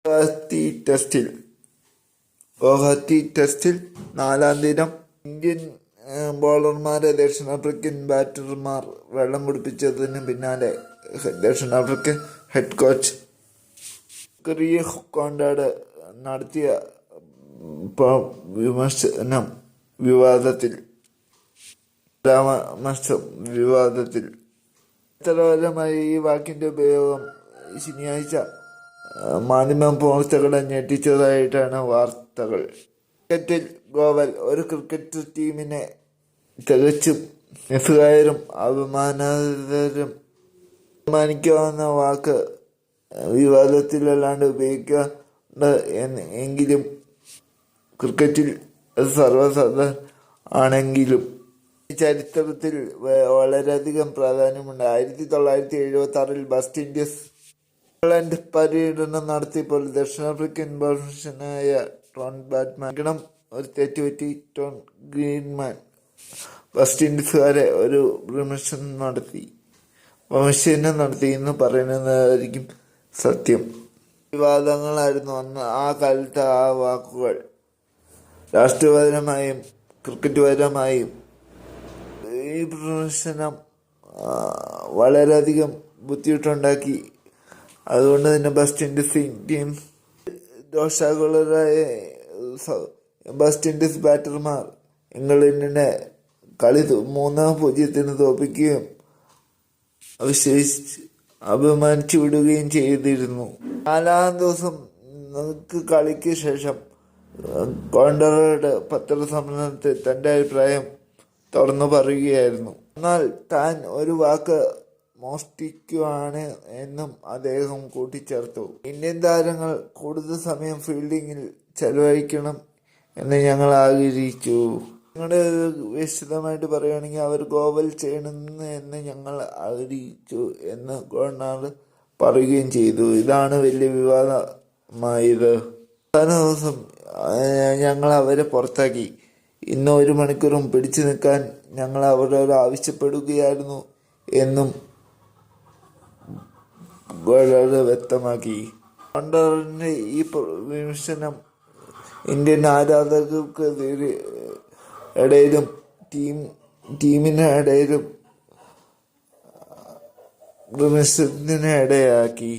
ഗുവാഹത്തി ടെസ്റ്റിൽ 4-ാം ദിനം ഇന്ത്യൻ ബോളർമാരെ ദക്ഷിണാഫ്രിക്കൻ ബാറ്റർമാർ വെള്ളം കുടിപ്പിച്ചതിന് പിന്നാലെ ദക്ഷിണാഫ്രിക്കൻ ഹെഡ് കോച്ച് ക്രിയഹ് കോണ്ടാട് നടത്തിയ വിവാദത്തിൽ ചരിത്രപരമായി ഈ വാക്കിന്റെ ഉപയോഗം ശനിയാഴ്ച മാധ്യമ പ്രവർത്തകരെ ഞെട്ടിച്ചതായിട്ടാണ് വാർത്തകൾ. ക്രിക്കറ്റിൽ ഗോവൽ ഒരു ക്രിക്കറ്റ് ടീമിനെ തികച്ചും നിസ്സഹായരും അപമാനിക്കാവുന്ന വാക്ക് വിവാദത്തിലല്ലാണ്ട് ഉപയോഗിക്കാണ്ട് എങ്കിലും ക്രിക്കറ്റിൽ അത് സർവ്വസാധാരണ ആണെങ്കിലും ചരിത്രത്തിൽ വളരെയധികം പ്രാധാന്യമുണ്ട്. 1976 വെസ്റ്റ് ഇൻഡീസ് ഇംഗ്ലണ്ട് പര്യടനം നടത്തിയപ്പോൾ ദക്ഷിണാഫ്രിക്കൻ ബൗളറായ ടോൺ ബ്രാഡ്മാൻ ഒരു തെറ്റുപറ്റി. ടോൺ ഗ്രീൻമാൻ വെസ്റ്റ് ഇൻഡീസുകാരെ ഒരു വിമർശനം നടത്തി എന്ന് പറയുന്നതായിരിക്കും സത്യം. വിവാദങ്ങളായിരുന്നു അന്ന് ആ കാലത്ത് ആ വാക്കുകൾ. രാഷ്ട്രീയപരമായും ക്രിക്കറ്റ് ഈ പ്രദർശനം വളരെയധികം ബുദ്ധിമുട്ടുണ്ടാക്കി. അതുകൊണ്ട് തന്നെ വെസ്റ്റ് ഇൻഡീസ് ടീം ദോഷാകുലരായ വെസ്റ്റ് ഇൻഡീസ് ബാറ്റർമാർ ഇംഗ്ലണ്ടിനെ കളി 3-0 തോൽപ്പിക്കുകയും അപമാനിച്ചു വിടുകയും ചെയ്തിരുന്നു. 4-ാം ദിവസം കളിക്ക് ശേഷം കോണ്ടറുടെ പത്രസമ്മേളനത്തിൽ തന്റെ അഭിപ്രായം തുറന്നു പറയുകയായിരുന്നു. എന്നാൽ താൻ ഒരു വാക്ക് മോഷ്ടിക്കുകയാണ് എന്നും അദ്ദേഹം കൂട്ടിച്ചേർത്തു. ഇന്ത്യൻ താരങ്ങൾ കൂടുതൽ സമയം ഫീൽഡിങ്ങിൽ ചെലവഴിക്കണം എന്ന് ഞങ്ങൾ ആഗ്രഹിച്ചു. നിങ്ങളുടെ വിശദമായിട്ട് പറയുകയാണെങ്കിൽ അവർ ഗോവൽ ചെയ്യണമെന്ന് എന്ന് ഞങ്ങൾ ആഗ്രഹിച്ചു എന്ന് ഗവർണർ പറയുകയും ചെയ്തു. ഇതാണ് വലിയ വിവാദമായത്. അവസാന ദിവസം ഞങ്ങൾ അവരെ പുറത്താക്കി. ഇന്ന് 1 മണിക്കൂറും പിടിച്ചു നിൽക്കാൻ ഞങ്ങൾ അവരോട് ആവശ്യപ്പെടുകയായിരുന്നു എന്നും വളരെ വ്യക്തമാക്കി. കോണ്ടറിന്റെ ഈ വിമർശനം ഇന്ത്യൻ ആരാധകർക്ക് ഇടയിലും ടീമിനിടയിലും വിമർശനത്തിന് ഇടയാക്കി.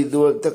ഇതുപോലത്തെ